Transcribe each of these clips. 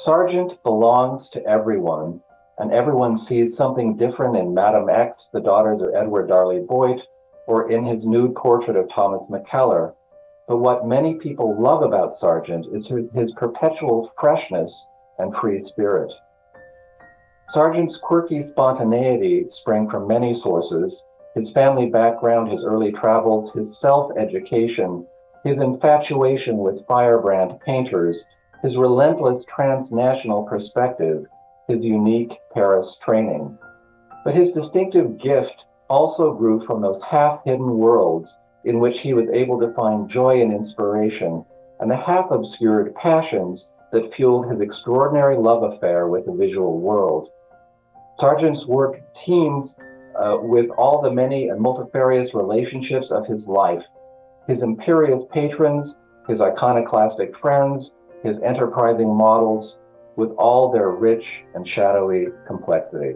Sargent belongs to everyone, and everyone sees something different in Madame X, the daughters of Edward Darley Boyd, or in his nude portrait of Thomas McKellar. But what many people love about Sargent is his perpetual freshness and free spirit. Sargent's quirky spontaneity sprang from many sources: his family background, his early travels, his self-education, his infatuation with firebrand painters, his relentless transnational perspective, his unique Paris training. But his distinctive gift also grew from those half-hidden worlds in which he was able to find joy and inspiration, and the half-obscured passions that fueled his extraordinary love affair with the visual world. Sargent's work teems with all the many and multifarious relationships of his life: his imperious patrons, his iconoclastic friends, his enterprising models, with all their rich and shadowy complexity.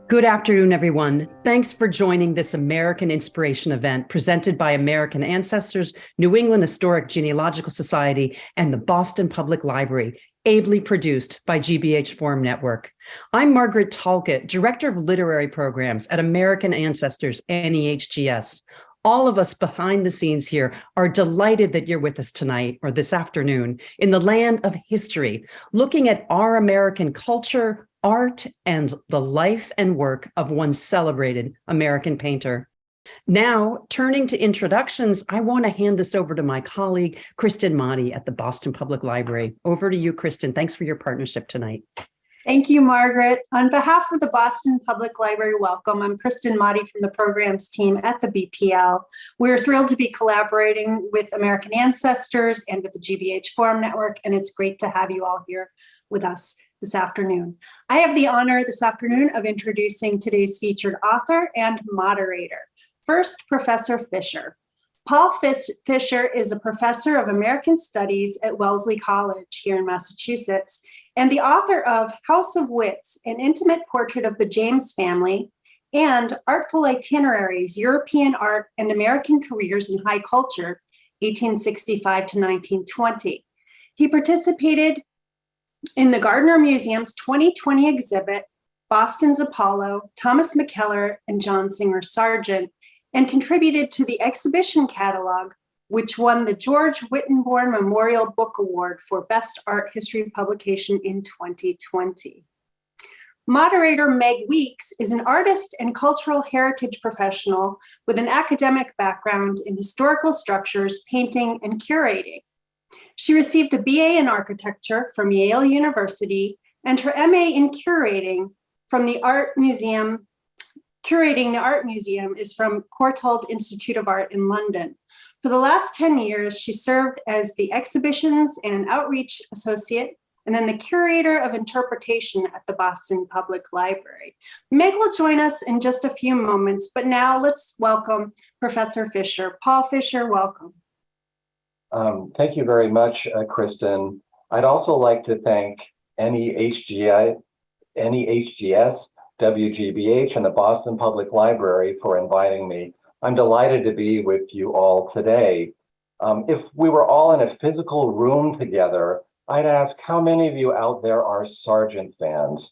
Good afternoon, everyone. Thanks for joining this American Inspiration event presented by American Ancestors, New England Historic Genealogical Society, and the Boston Public Library, ably produced by GBH Forum Network. I'm Margaret Talcott, Director of Literary Programs at American Ancestors, NEHGS. All of us behind the scenes here are delighted that you're with us tonight or this afternoon in the land of history, looking at our American culture, art, and the life and work of one celebrated American painter. Now, turning to introductions, I want to hand this over to my colleague, Kristen Motti at the Boston Public Library. Over to you, Kristen. Thanks for your partnership tonight. Thank you, Margaret. On behalf of the Boston Public Library, welcome. I'm Kristen Motti from the programs team at the BPL. We're thrilled to be collaborating with American Ancestors and with the GBH Forum Network, and it's great to have you all here with us this afternoon. I have the honor this afternoon of introducing today's featured author and moderator. First, Professor Fisher. Paul Fisher is a professor of American Studies at Wellesley College here in Massachusetts, and the author of House of Wits, an intimate portrait of the James family, and Artful Itineraries, European Art and American Careers in High Culture, 1865 to 1920. He participated in the Gardner Museum's 2020 exhibit, Boston's Apollo, Thomas McKellar, and John Singer Sargent, and contributed to the exhibition catalog, which won the George Whittenborn Memorial Book Award for Best Art History Publication in 2020. Moderator Meg Weeks is an artist and cultural heritage professional with an academic background in historical structures, painting, and curating. She received a BA in architecture from Yale University and her MA in curating from the Art Museum. Curating the Art Museum is from Courtauld Institute of Art in London. For the last 10 years, she served as the Exhibitions and Outreach Associate and then the Curator of Interpretation at the Boston Public Library. Meg will join us in just a few moments, but now let's welcome Professor Fisher. Paul Fisher, welcome. Thank you very much, Kristen. I'd also like to thank NEHGS, WGBH, and the Boston Public Library for inviting me. I'm delighted to be with you all today. If we were all in a physical room together, I'd ask how many of you out there are Sargent fans?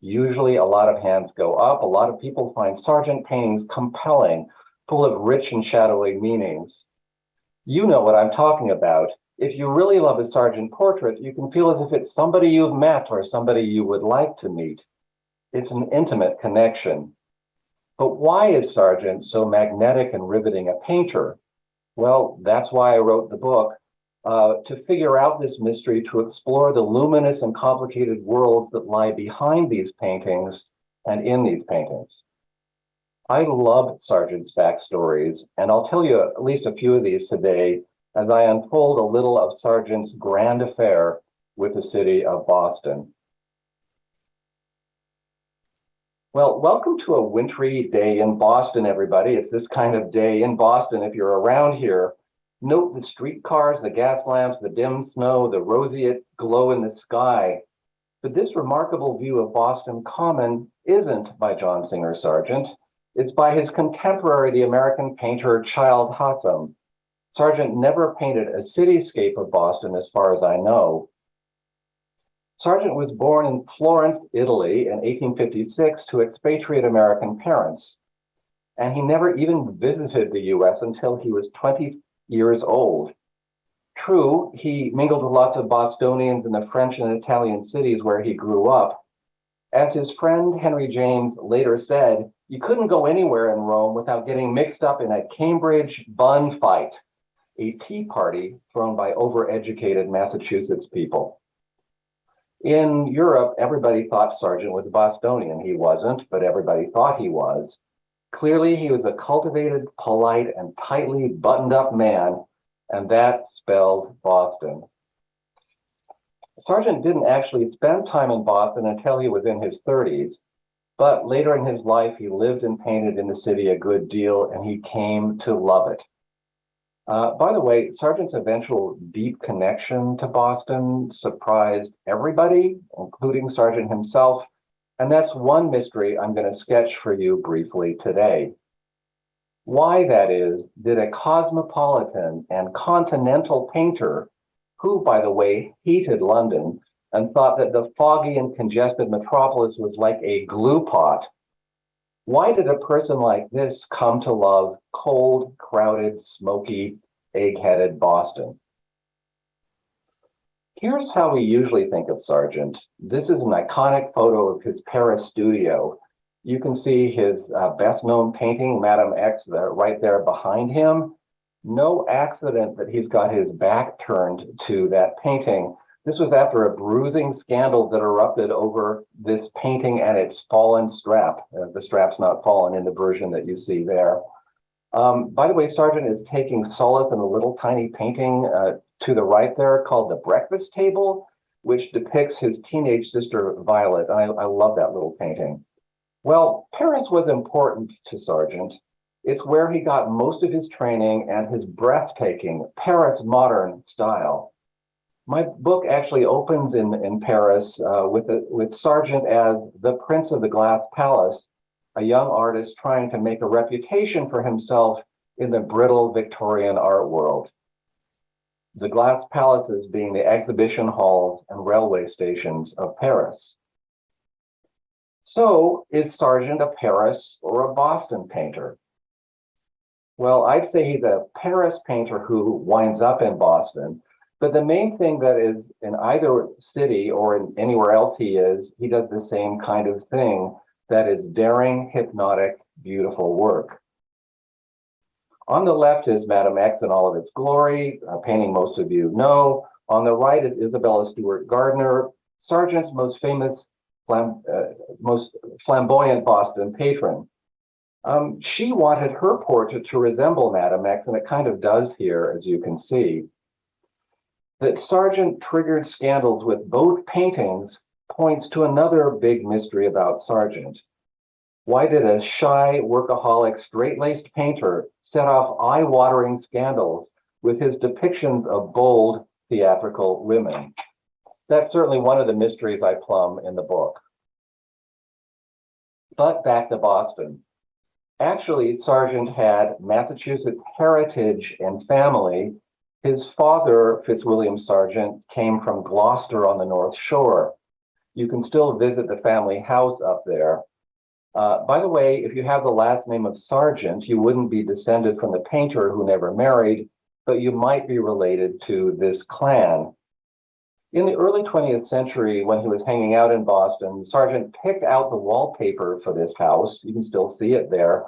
Usually a lot of hands go up. A lot of people find Sargent paintings compelling, full of rich and shadowy meanings. You know what I'm talking about. If you really love a Sargent portrait, you can feel as if it's somebody you've met or somebody you would like to meet. It's an intimate connection. But why is Sargent so magnetic and riveting a painter? Well, that's why I wrote the book, to figure out this mystery, to explore the luminous and complicated worlds that lie behind these paintings and in these paintings. I love Sargent's backstories, and I'll tell you at least a few of these today as I unfold a little of Sargent's grand affair with the city of Boston. Well, welcome to a wintry day in Boston, everybody. It's this kind of day in Boston. If you're around here, note the streetcars, the gas lamps, the dim snow, the roseate glow in the sky. But this remarkable view of Boston Common isn't by John Singer Sargent. It's by his contemporary, the American painter Childe Hassam. Sargent never painted a cityscape of Boston, as far as I know. Sargent was born in Florence, Italy in 1856 to expatriate American parents, and he never even visited the US until he was 20 years old. True, he mingled with lots of Bostonians in the French and Italian cities where he grew up. As his friend Henry James later said, you couldn't go anywhere in Rome without getting mixed up in a Cambridge bun fight, a tea party thrown by overeducated Massachusetts people. In Europe, everybody thought Sargent was a Bostonian. He wasn't, but everybody thought he was. Clearly, he was a cultivated, polite, and tightly buttoned up man, and that spelled Boston. Sargent didn't actually spend time in Boston until he was in his 30s, but later in his life, he lived and painted in the city a good deal, and he came to love it. By the way, Sargent's eventual deep connection to Boston surprised everybody, including Sargent himself, and that's one mystery I'm going to sketch for you briefly today. Why, that is, did a cosmopolitan and continental painter, who, by the way, hated London and thought that the foggy and congested metropolis was like a glue pot, why did a person like this come to love cold, crowded, smoky, egg-headed Boston? Here's how we usually think of Sargent. This is an iconic photo of his Paris studio. You can see his best-known painting, Madame X, right there behind him. No accident that he's got his back turned to that painting. This was after a bruising scandal that erupted over this painting and its fallen strap. The strap's not fallen in the version that you see there. By the way, Sargent is taking solace in a little tiny painting to the right there called The Breakfast Table, which depicts his teenage sister, Violet. I love that little painting. Well, Paris was important to Sargent. It's where he got most of his training and his breathtaking Paris modern style. My book actually opens in Paris with Sargent as the Prince of the Glass Palace, a young artist trying to make a reputation for himself in the brittle Victorian art world. The glass palaces being the exhibition halls and railway stations of Paris. So, is Sargent a Paris or a Boston painter? Well, I'd say he's a Paris painter who winds up in Boston. But the main thing that is in either city or in anywhere else he does the same kind of thing, that is daring, hypnotic, beautiful work. On the left is Madame X in all of its glory, a painting most of you know. On the right is Isabella Stewart Gardner, Sargent's most famous, most flamboyant Boston patron. She wanted her portrait to resemble Madame X, and it kind of does here, as you can see. That Sargent triggered scandals with both paintings points to another big mystery about Sargent. Why did a shy, workaholic, straight-laced painter set off eye-watering scandals with his depictions of bold, theatrical women? That's certainly one of the mysteries I plumb in the book. But back to Boston. Actually, Sargent had Massachusetts heritage and family. His father, Fitzwilliam Sargent, came from Gloucester on the North Shore. You can still visit the family house up there. By the way, if you have the last name of Sargent, you wouldn't be descended from the painter who never married, but you might be related to this clan. In the early 20th century, when he was hanging out in Boston, Sargent picked out the wallpaper for this house. You can still see it there.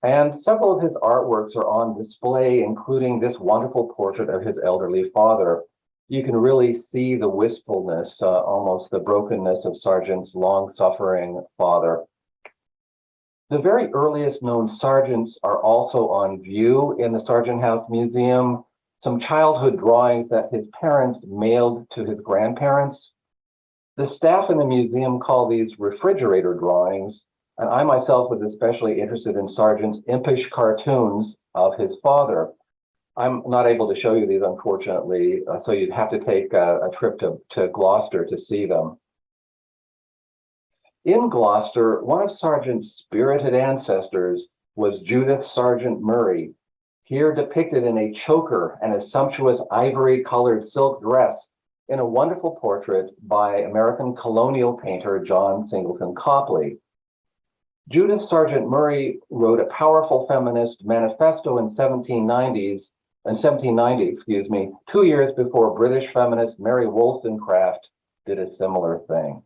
And several of his artworks are on display, including this wonderful portrait of his elderly father. You can really see the wistfulness, almost the brokenness of Sargent's long-suffering father. The very earliest known Sargents are also on view in the Sargent House Museum. Some childhood drawings that his parents mailed to his grandparents. The staff in the museum call these refrigerator drawings, and I myself was especially interested in Sargent's impish cartoons of his father. I'm not able to show you these, unfortunately, so you'd have to take a trip to Gloucester to see them. In Gloucester, one of Sargent's spirited ancestors was Judith Sargent Murray, here depicted in a choker and a sumptuous ivory-colored silk dress in a wonderful portrait by American colonial painter John Singleton Copley. Judith Sargent Murray wrote a powerful feminist manifesto in 1790, 2 years before British feminist Mary Wollstonecraft did a similar thing.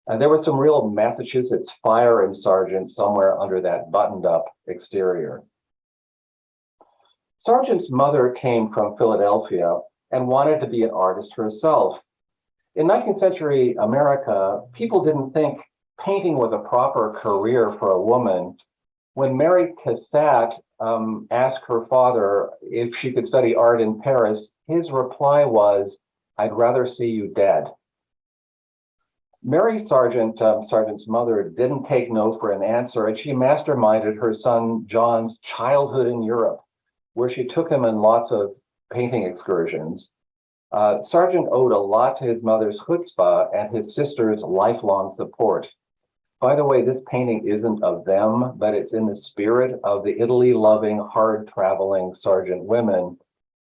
And there was some real Massachusetts fire in Sargent somewhere under that buttoned-up exterior. Sargent's mother came from Philadelphia and wanted to be an artist herself. In 19th century America, people didn't think painting was a proper career for a woman. When Mary Cassatt asked her father if she could study art in Paris, his reply was, "I'd rather see you dead." Mary Sargent, Sargent's mother, didn't take no for an answer, and she masterminded her son John's childhood in Europe, where she took him on lots of painting excursions. Sargent owed a lot to his mother's chutzpah and his sister's lifelong support. By the way, this painting isn't of them, but it's in the spirit of the Italy-loving, hard-traveling Sargent women.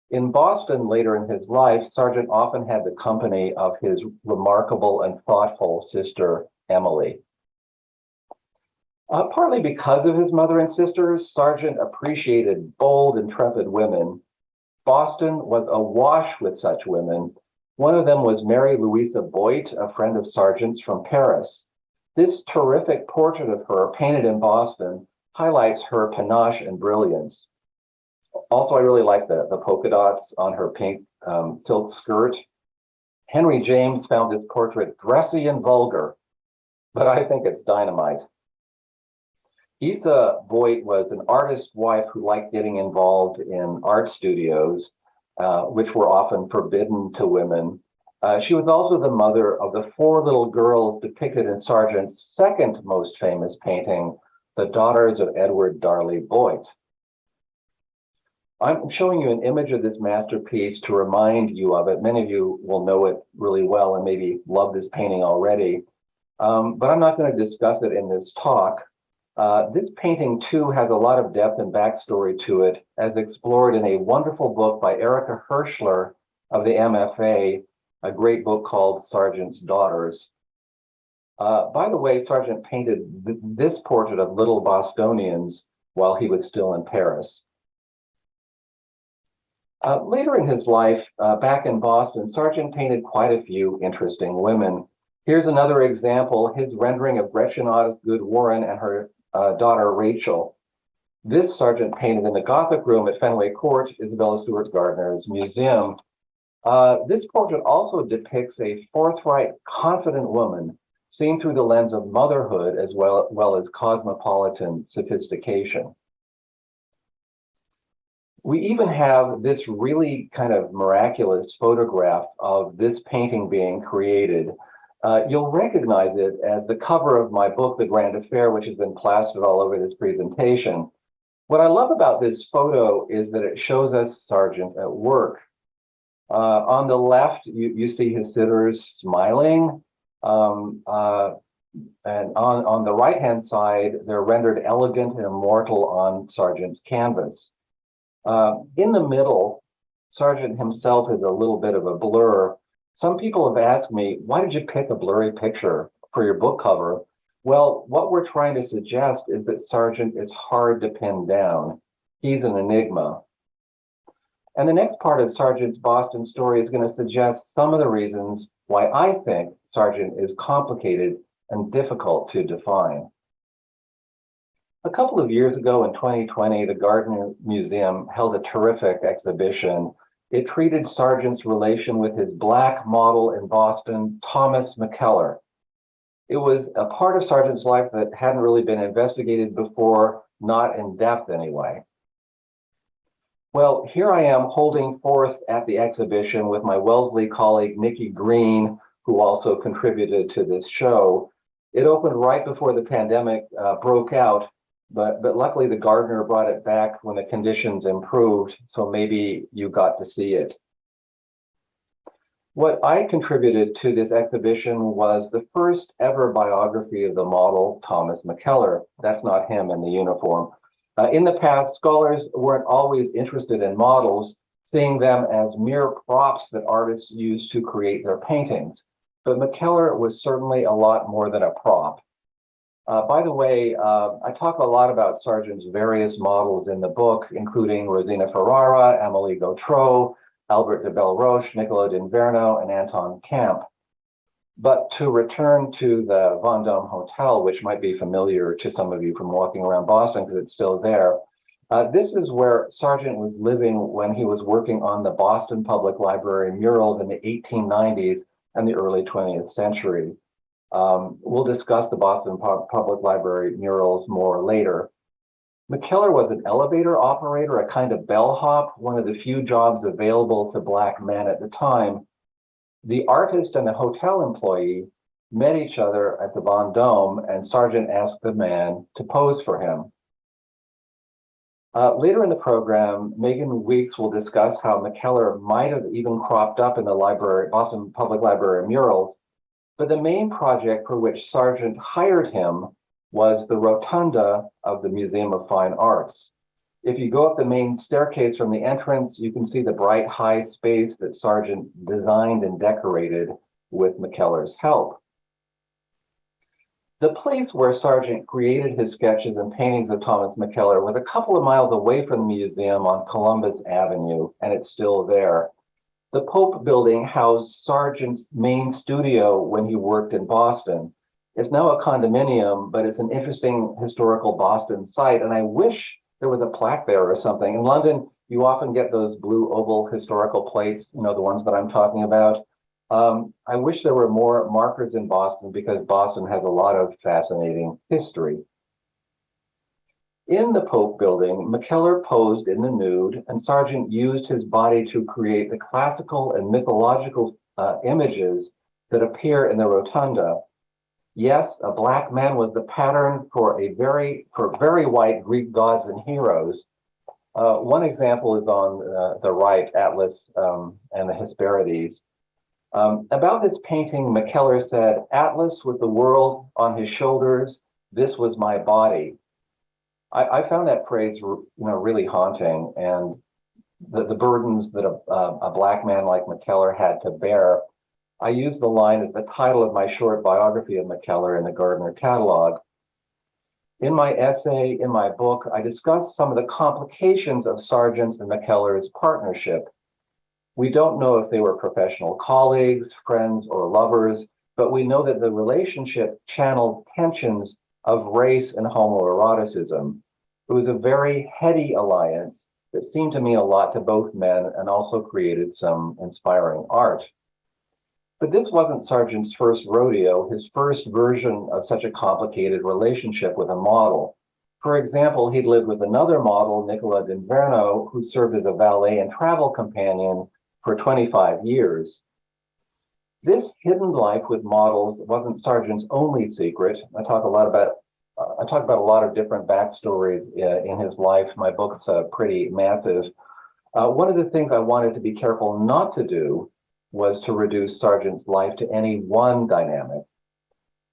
In Boston, later in his life, Sargent often had the company of his remarkable and thoughtful sister, Emily. Partly because of his mother and sisters, Sargent appreciated bold, intrepid women. Boston was awash with such women. One of them was Mary Louisa Boit, a friend of Sargent's from Paris. This terrific portrait of her, painted in Boston, highlights her panache and brilliance. Also, I really like the polka dots on her pink silk skirt. Henry James found this portrait dressy and vulgar, but I think it's dynamite. Isa Boit was an artist's wife who liked getting involved in art studios, which were often forbidden to women. She was also the mother of the 4 little girls depicted in Sargent's second most famous painting, The Daughters of Edward Darley Boit. I'm showing you an image of this masterpiece to remind you of it. Many of you will know it really well and maybe love this painting already, but I'm not going to discuss it in this talk. This painting, too, has a lot of depth and backstory to it, as explored in a wonderful book by Erica Hirschler of the MFA, a great book called Sargent's Daughters. By the way, Sargent painted this portrait of little Bostonians while he was still in Paris. Later in his life, back in Boston, Sargent painted quite a few interesting women. Here's another example, his rendering of Gretchen Osgood Warren and her daughter Rachel. This Sargent painted in the Gothic Room at Fenway Court, Isabella Stewart Gardner's museum. This portrait also depicts a forthright, confident woman seen through the lens of motherhood as well as cosmopolitan sophistication. We even have this really kind of miraculous photograph of this painting being created. You'll recognize it as the cover of my book, The Grand Affair, which has been plastered all over this presentation. What I love about this photo is that it shows us Sargent at work. On the left, you see his sitters smiling, and on the right-hand side, they're rendered elegant and immortal on Sargent's canvas. In the middle, Sargent himself is a little bit of a blur. Some people have asked me, why did you pick a blurry picture for your book cover? Well, what we're trying to suggest is that Sargent is hard to pin down. He's an enigma. And the next part of Sargent's Boston story is going to suggest some of the reasons why I think Sargent is complicated and difficult to define. A couple of years ago in 2020, the Gardner Museum held a terrific exhibition. It treated Sargent's relation with his Black model in Boston, Thomas McKellar. It was a part of Sargent's life that hadn't really been investigated before, not in depth anyway. Well, here I am holding forth at the exhibition with my Wellesley colleague, Nikki Green, who also contributed to this show. It opened right before the pandemic broke out, but luckily the Gardner brought it back when the conditions improved, so maybe you got to see it. What I contributed to this exhibition was the first ever biography of the model, Thomas McKellar. That's not him in the uniform. In the past, scholars weren't always interested in models, seeing them as mere props that artists used to create their paintings. But McKellar was certainly a lot more than a prop. By the way, I talk a lot about Sargent's various models in the book, including Rosina Ferrara, Amélie Gautreau, Albert de Belleroche, Nicolas d'Inverno, and Anton Camp. But to return to the Vendôme Hotel, which might be familiar to some of you from walking around Boston because it's still there, this is where Sargent was living when he was working on the Boston Public Library murals in the 1890s and the early 20th century. We'll discuss the Boston Public Library murals more later. McKellar was an elevator operator, a kind of bellhop, one of the few jobs available to Black men at the time. The artist and the hotel employee met each other at the Vendôme, and Sargent asked the man to pose for him. Later in the program, Meghan Weeks will discuss how McKellar might have even cropped up in the Boston Public Library murals, but the main project for which Sargent hired him was the rotunda of the Museum of Fine Arts. If you go up the main staircase from the entrance, you can see the bright high space that Sargent designed and decorated with McKellar's help. The place where Sargent created his sketches and paintings of Thomas McKellar was a couple of miles away from the museum on Columbus Avenue, and it's still there. The Pope building housed Sargent's main studio when he worked in Boston. It's now a condominium, but it's an interesting historical Boston site, and I wish there was a plaque there or something. In London, you often get those blue oval historical plates, the ones that I'm talking about. I wish there were more markers in Boston because Boston has a lot of fascinating history. In the Pope building, McKellar posed in the nude, and Sargent used his body to create the classical and mythological images that appear in the rotunda. Yes, a Black man was the pattern for very white Greek gods and heroes. One example is on the right, Atlas and the Hesperides. About this painting, McKellar said, "Atlas with the world on his shoulders, this was my body." I found that phrase, really haunting, and the burdens that a Black man like McKellar had to bear. I used the line as the title of my short biography of McKellar in the Gardner catalog. In my essay, in my book, I discuss some of the complications of Sargent's and McKellar's partnership. We don't know if they were professional colleagues, friends, or lovers, but we know that the relationship channeled tensions of race and homoeroticism. It was a very heady alliance that seemed to mean a lot to both men and also created some inspiring art. But this wasn't Sargent's first rodeo, his first version of such a complicated relationship with a model. For example, he'd lived with another model, Nicolas d'Inverno, who served as a valet and travel companion for 25 years. This hidden life with models wasn't Sargent's only secret. I talk about a lot of different backstories in his life. My book's pretty massive. One of the things I wanted to be careful not to do was to reduce Sargent's life to any one dynamic.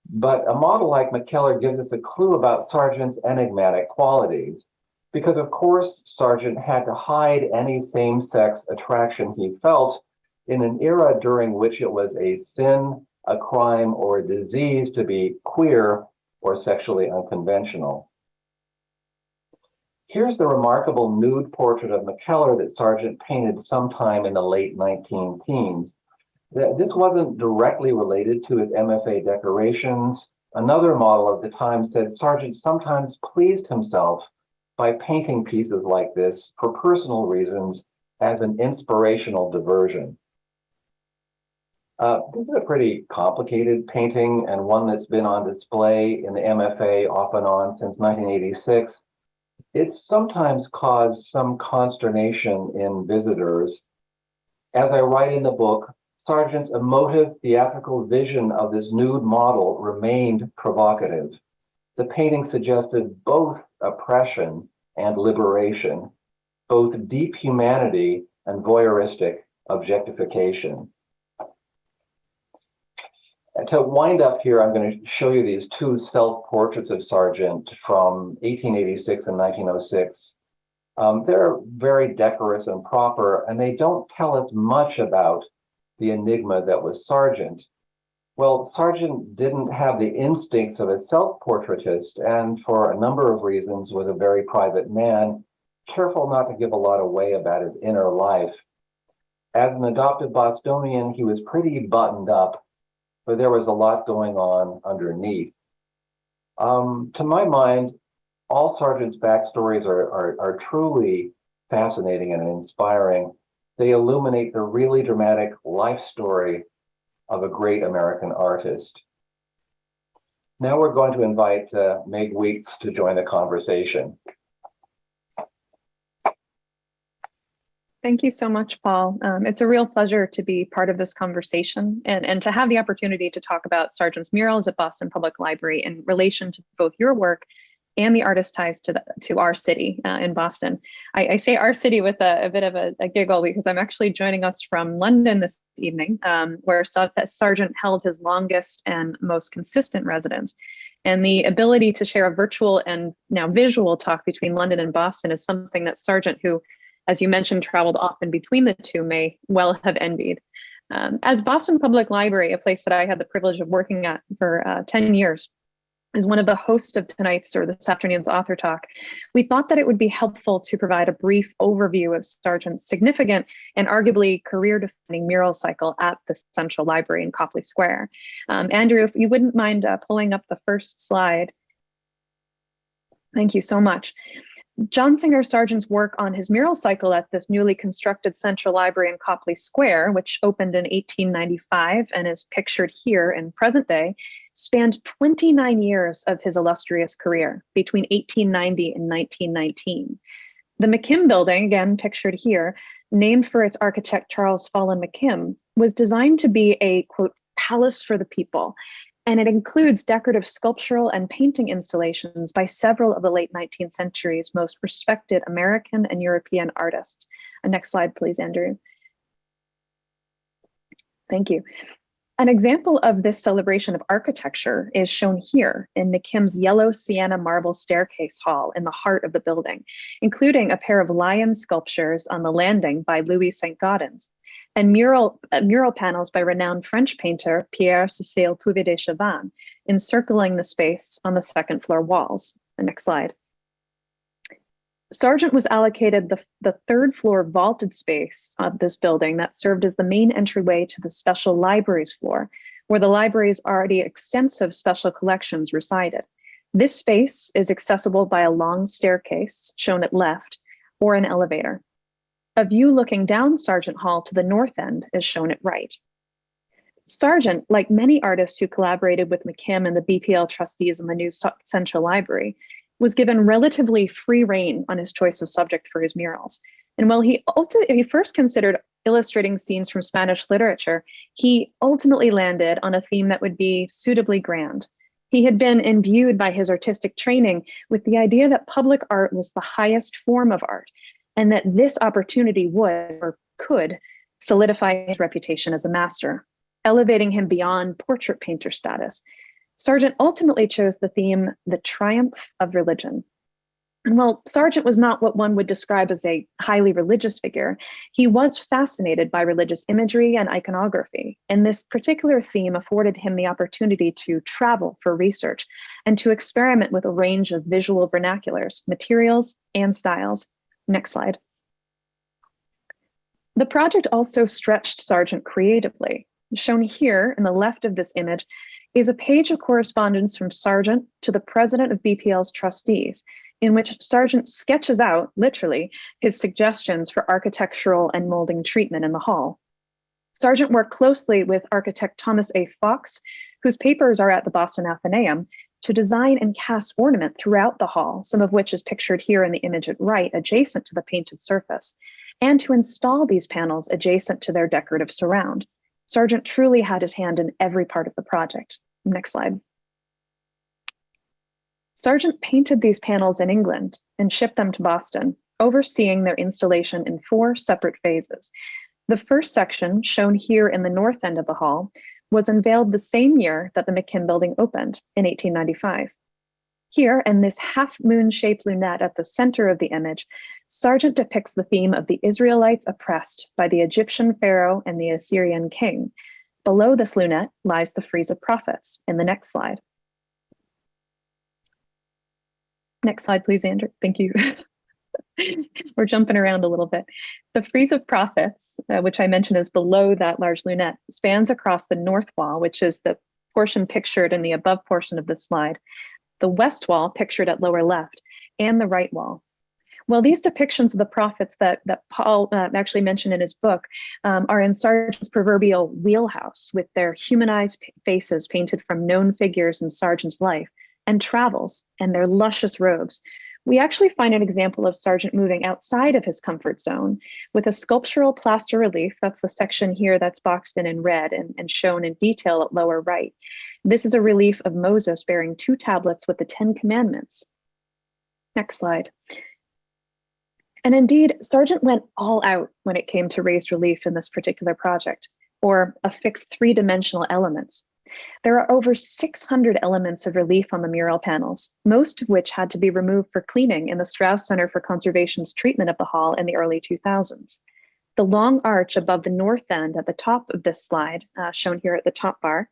But a model like McKellar gives us a clue about Sargent's enigmatic qualities, because of course Sargent had to hide any same-sex attraction he felt in an era during which it was a sin, a crime, or a disease to be queer or sexually unconventional. Here's the remarkable nude portrait of McKellar that Sargent painted sometime in the late 19-teens. This wasn't directly related to his MFA decorations. Another model of the time said Sargent sometimes pleased himself by painting pieces like this for personal reasons as an inspirational diversion. This is a pretty complicated painting and one that's been on display in the MFA off and on since 1986. It's sometimes caused some consternation in visitors. As I write in the book, Sargent's emotive theatrical vision of this nude model remained provocative. The painting suggested both oppression and liberation, both deep humanity and voyeuristic objectification. To wind up here, I'm going to show you these two self-portraits of Sargent from 1886 and 1906. They're very decorous and proper, and they don't tell us much about the enigma that was Sargent. Well, Sargent didn't have the instincts of a self-portraitist, and for a number of reasons was a very private man, careful not to give a lot away about his inner life. As an adopted Bostonian, he was pretty buttoned up, but there was a lot going on underneath. To my mind, all Sargent's backstories are truly fascinating and inspiring. They illuminate the really dramatic life story of a great American artist. Now we're going to invite Meg Weeks to join the conversation. Thank you so much, Paul. It's a real pleasure to be part of this conversation and to have the opportunity to talk about Sargent's murals at Boston Public Library in relation to both your work and the artist ties to our city in Boston. I say our city with a bit of a giggle because I'm actually joining us from London this evening, where Sargent held his longest and most consistent residence. And the ability to share a virtual and now visual talk between London and Boston is something that Sargent, who, as you mentioned, traveled often between the two, may well have envied. As Boston Public Library, a place that I had the privilege of working at for 10 years, as one of the hosts of tonight's or this afternoon's author talk, we thought that it would be helpful to provide a brief overview of Sargent's significant and arguably career-defining mural cycle at the Central Library in Copley Square. Andrew, if you wouldn't mind pulling up the first slide. Thank you so much. John Singer Sargent's work on his mural cycle at this newly constructed Central Library in Copley Square, which opened in 1895 and is pictured here in present day, spanned 29 years of his illustrious career between 1890 and 1919. The McKim building, again pictured here, named for its architect Charles Follen McKim, was designed to be a, quote, palace for the people. And it includes decorative sculptural and painting installations by several of the late 19th century's most respected American and European artists. Next slide, please, Andrew. Thank you. An example of this celebration of architecture is shown here in McKim's yellow sienna marble staircase hall in the heart of the building, including a pair of lion sculptures on the landing by Louis St. Gaudens, and mural panels by renowned French painter Pierre-Cécile Puvis de Chavannes, encircling the space on the second floor walls. The next slide. Sargent was allocated the third floor vaulted space of this building that served as the main entryway to the special libraries floor, where the library's already extensive special collections resided. This space is accessible by a long staircase, shown at left, or an elevator. A view looking down Sargent Hall to the north end is shown at right. Sargent, like many artists who collaborated with McKim and the BPL trustees in the new Central Library, was given relatively free rein on his choice of subject for his murals. And while he first considered illustrating scenes from Spanish literature, he ultimately landed on a theme that would be suitably grand. He had been imbued by his artistic training with the idea that public art was the highest form of art, and that this opportunity would or could solidify his reputation as a master, elevating him beyond portrait painter status. Sargent ultimately chose the theme, the triumph of religion. And while Sargent was not what one would describe as a highly religious figure, he was fascinated by religious imagery and iconography. And this particular theme afforded him the opportunity to travel for research and to experiment with a range of visual vernaculars, materials, and styles. Next slide. The project also stretched Sargent creatively. Shown here in the left of this image is a page of correspondence from Sargent to the president of BPL's trustees, in which Sargent sketches out, literally, his suggestions for architectural and molding treatment in the hall. Sargent worked closely with architect Thomas A. Fox, whose papers are at the Boston Athenaeum, to design and cast ornament throughout the hall, some of which is pictured here in the image at right, adjacent to the painted surface, and to install these panels adjacent to their decorative surround. Sargent truly had his hand in every part of the project. Next slide. Sargent painted these panels in England and shipped them to Boston, overseeing their installation in 4 separate phases. The first section, shown here in the north end of the hall, was unveiled the same year that the Meghan building opened in 1895. Here, in this half-moon-shaped lunette at the center of the image, Sargent depicts the theme of the Israelites oppressed by the Egyptian pharaoh and the Assyrian king. Below this lunette lies the frieze of prophets in the next slide. Next slide, please, Andrew. Thank you. We're jumping around a little bit. The frieze of prophets, which I mentioned is below that large lunette, spans across the north wall, which is the portion pictured in the above portion of this slide, the west wall pictured at lower left, and the right wall. Well, these depictions of the prophets that Paul actually mentioned in his book are in Sargent's proverbial wheelhouse, with their humanized faces painted from known figures in Sargent's life and travels, and their luscious robes. We actually find an example of Sargent moving outside of his comfort zone with a sculptural plaster relief. That's the section here that's boxed in red and shown in detail at lower right. This is a relief of Moses bearing 2 tablets with the 10 Commandments. Next slide. And indeed, Sargent went all out when it came to raised relief in this particular project, or affixed 3-dimensional elements. There are over 600 elements of relief on the mural panels, most of which had to be removed for cleaning in the Strauss Center for Conservation's treatment of the hall in the early 2000s. The long arch above the north end at the top of this slide, shown here at the top bar,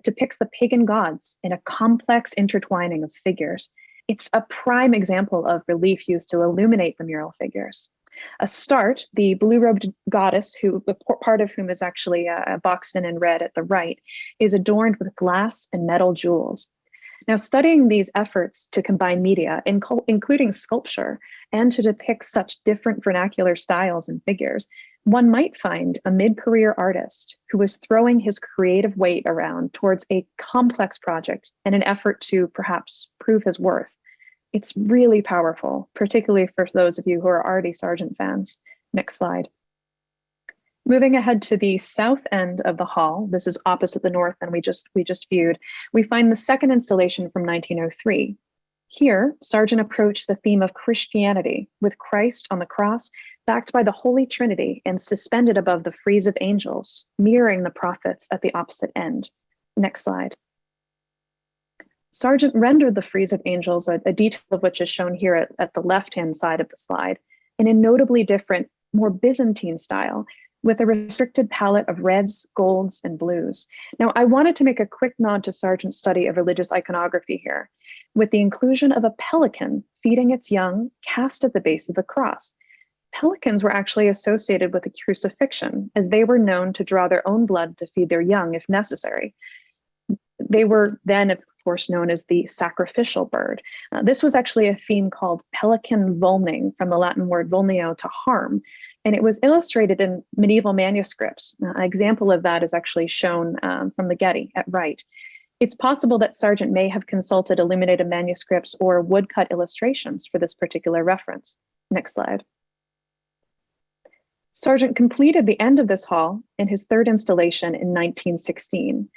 depicts the pagan gods in a complex intertwining of figures. It's a prime example of relief used to illuminate the mural figures. Astarte, the blue-robed goddess, who part of whom is actually boxed in red at the right, is adorned with glass and metal jewels. Now, studying these efforts to combine media, including sculpture, and to depict such different vernacular styles and figures, one might find a mid-career artist who was throwing his creative weight around towards a complex project in an effort to perhaps prove his worth. It's really powerful, particularly for those of you who are already Sargent fans. Next slide. Moving ahead to the south end of the hall, this is opposite the north and we just viewed, we find the second installation from 1903. Here, Sargent approached the theme of Christianity with Christ on the cross, backed by the Holy Trinity and suspended above the frieze of angels, mirroring the prophets at the opposite end. Next slide. Sargent rendered the frieze of angels, a detail of which is shown here at the left-hand side of the slide, in a notably different, more Byzantine style, with a restricted palette of reds, golds, and blues. Now, I wanted to make a quick nod to Sargent's study of religious iconography here, with the inclusion of a pelican feeding its young cast at the base of the cross. Pelicans were actually associated with the crucifixion, as they were known to draw their own blood to feed their young if necessary. They were then, of course, known as the sacrificial bird. This was actually a theme called pelican vulning, from the Latin word vulneo, to harm, and it was illustrated in medieval manuscripts. An example of that is actually shown from the Getty at right. It's possible that Sargent may have consulted illuminated manuscripts or woodcut illustrations for this particular reference. Next slide. Sargent completed the end of this hall in his third installation in 1916.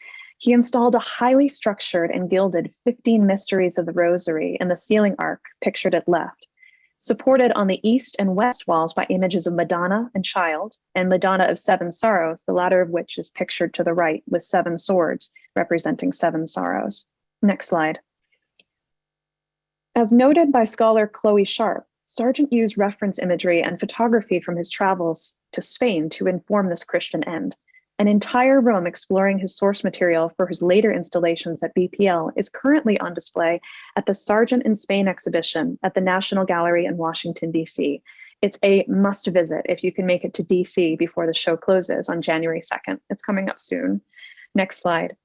He installed a highly structured and gilded 15 Mysteries of the Rosary in the ceiling arc pictured at left, supported on the east and west walls by images of Madonna and Child, and Madonna of 7 Sorrows, the latter of which is pictured to the right with 7 swords representing 7 sorrows. Next slide. As noted by scholar Chloe Sharp, Sargent used reference imagery and photography from his travels to Spain to inform this Christian end. An entire room exploring his source material for his later installations at BPL is currently on display at the Sargent in Spain exhibition at the National Gallery in Washington, D.C. It's a must visit if you can make it to D.C. before the show closes on January 2nd. It's coming up soon. Next slide.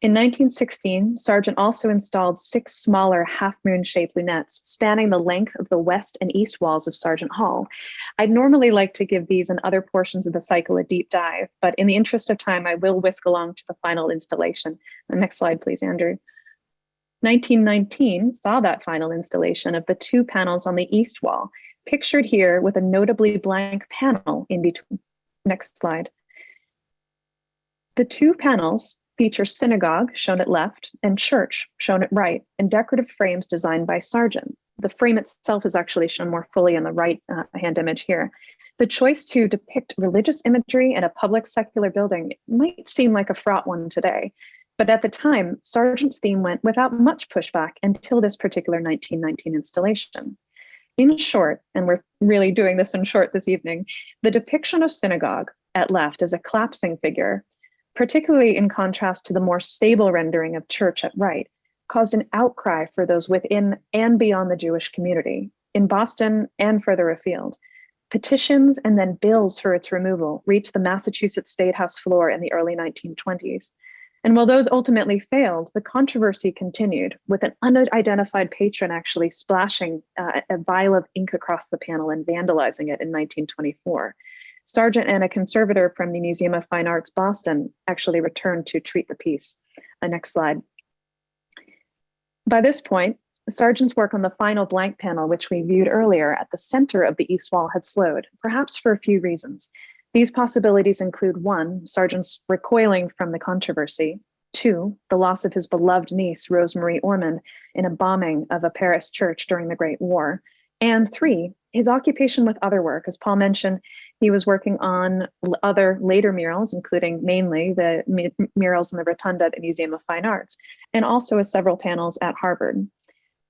In 1916, Sargent also installed 6 smaller half-moon-shaped lunettes spanning the length of the west and east walls of Sargent Hall. I'd normally like to give these and other portions of the cycle a deep dive, but in the interest of time, I will whisk along to the final installation. The next slide, please, Andrew. 1919 saw that final installation of the 2 panels on the east wall, pictured here with a notably blank panel in between. Next slide. The 2 panels feature synagogue, shown at left, and church, shown at right, in decorative frames designed by Sargent. The frame itself is actually shown more fully in the right hand image here. The choice to depict religious imagery in a public secular building might seem like a fraught one today, but at the time, Sargent's theme went without much pushback until this particular 1919 installation. In short, and we're really doing this in short this evening, the depiction of synagogue at left as a collapsing figure, particularly in contrast to the more stable rendering of church at right, caused an outcry for those within and beyond the Jewish community, in Boston and further afield. Petitions and then bills for its removal reached the Massachusetts State House floor in the early 1920s. And while those ultimately failed, the controversy continued, with an unidentified patron actually splashing a vial of ink across the panel and vandalizing it in 1924. Sargent and a conservator from the Museum of Fine Arts, Boston, actually returned to treat the piece. Next slide. By this point, Sargent's work on the final blank panel, which we viewed earlier at the center of the east wall, had slowed, perhaps for a few reasons. These possibilities include: 1, Sargent's recoiling from the controversy; 2, the loss of his beloved niece, Rosemarie Ormond, in a bombing of a Paris church during the Great War; and 3, his occupation with other work. As Paul mentioned, he was working on other later murals, including mainly the murals in the Rotunda at the Museum of Fine Arts, and also as several panels at Harvard.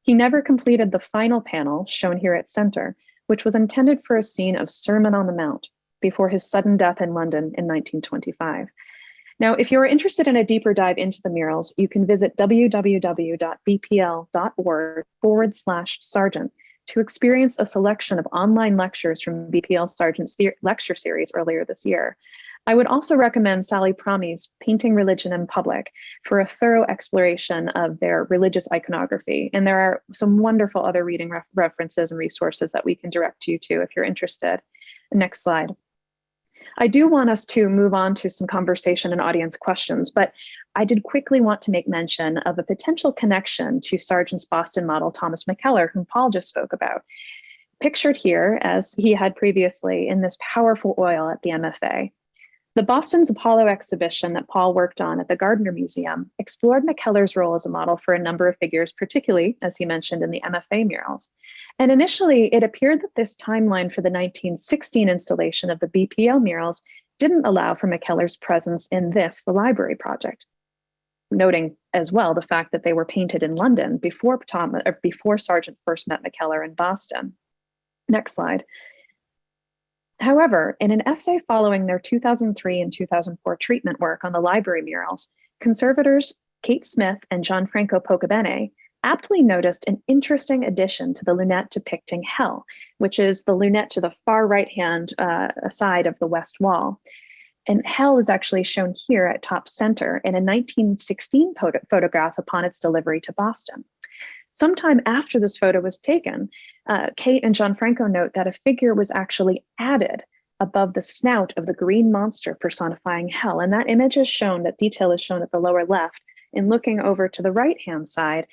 He never completed the final panel, shown here at center, which was intended for a scene of Sermon on the Mount, before his sudden death in London in 1925. Now, if you're interested in a deeper dive into the murals, you can visit www.bpl.org/Sargent to experience a selection of online lectures from BPL Sargent's lecture series earlier this year. I would also recommend Sally Promi's Painting Religion in Public for a thorough exploration of their religious iconography. And there are some wonderful other reading references and resources that we can direct you to if you're interested. Next slide. I do want us to move on to some conversation and audience questions, but I did quickly want to make mention of a potential connection to Sargent's Boston model, Thomas McKellar, whom Paul just spoke about. Pictured here, as he had previously, in this powerful oil at the MFA. The Boston's Apollo exhibition that Paul worked on at the Gardner Museum explored McKellar's role as a model for a number of figures, particularly, as he mentioned, in the MFA murals. And initially, it appeared that this timeline for the 1916 installation of the BPL murals didn't allow for McKellar's presence in this, the library project. Noting as well the fact that they were painted in London before Sargent first met McKellar in Boston. Next slide. However, in an essay following their 2003 and 2004 treatment work on the library murals, conservators Kate Smith and Gianfranco Pocabene aptly noticed an interesting addition to the lunette depicting hell, which is the lunette to the far right-hand side of the west wall. And hell is actually shown here at top center in a 1916 photograph upon its delivery to Boston. Sometime after this photo was taken, Kate and Gianfranco note that a figure was actually added above the snout of the green monster personifying hell. And that image is shown, that detail is shown at the lower left. And looking over to the right-hand side,